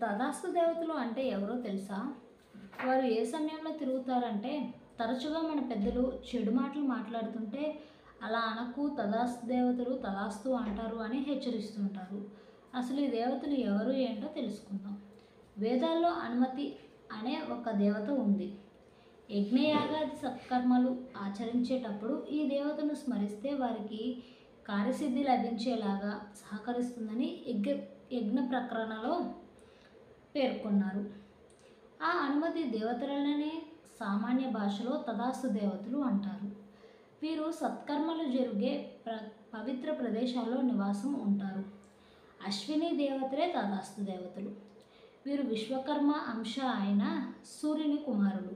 తదాస్తు దేవతలు అంటే ఎవరో తెలుసా? వారు ఏ సమయంలో తిరుగుతారంటే, తరచుగా మన పెద్దలు చెడు మాటలు మాట్లాడుతుంటే, అలా అనకు, తదాస్తు దేవతలు తదాస్తు అంటారు అని హెచ్చరిస్తుంటారు. అసలు ఈ దేవతలు ఎవరు ఏంటో తెలుసుకుందాం. వేదాల్లో అనుమతి అనే ఒక దేవత ఉంది. యజ్ఞయాగాది సత్కర్మలు ఆచరించేటప్పుడు ఈ దేవతను స్మరిస్తే వారికి కార్యసిద్ధి లభించేలాగా సహకరిస్తుందని యజ్ఞ ప్రకరణలో పేర్కొన్నారు. ఆ అనుమతి దేవతలనే సామాన్య భాషలో తదాస్తు దేవతలు అంటారు. వీరు సత్కర్మలు జరిగే పవిత్ర ప్రదేశాల్లో నివాసం ఉంటారు. అశ్విని దేవతలే తదాస్తు దేవతలు. వీరు విశ్వకర్మ అంశ అయిన సూర్యుని కుమారులు.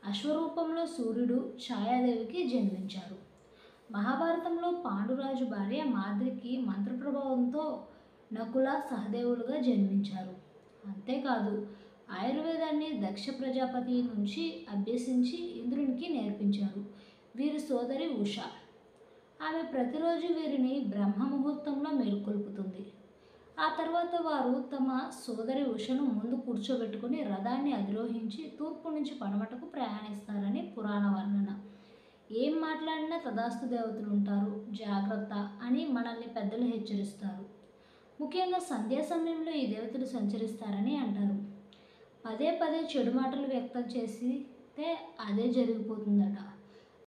అశ్వరూపంలో సూర్యుడు ఛాయాదేవికి జన్మించారు. మహాభారతంలో పాండురాజు భార్య మాద్రికి మంత్రప్రభావంతో నకుల సహదేవులుగా జన్మించారు. అంతేకాదు, ఆయుర్వేదాన్ని దక్ష ప్రజాపతి నుంచి అభ్యసించి ఇంద్రునికి నేర్పించారు. వీరి సోదరి ఉష. ఆమె ప్రతిరోజు వీరిని బ్రహ్మ ముహూర్తంలో మేల్కొల్పుతుంది. ఆ తర్వాత వారు తమ సోదరి ఉషను ముందు కూర్చోబెట్టుకుని రథాన్ని అధిరోహించి తూర్పు నుంచి పడమటకు ప్రయాణిస్తారని పురాణ వర్ణన. ఏం మాట్లాడినా తదాస్తు దేవతలు ఉంటారు, జాగ్రత్త అని మనల్ని పెద్దలు హెచ్చరిస్తారు. ముఖ్యంగా సంధ్యా సమయంలో ఈ దేవతలు సంచరిస్తారని అంటారు. పదే పదే చెడు మాటలు వ్యక్తం చేస్తే అదే జరిగిపోతుందట.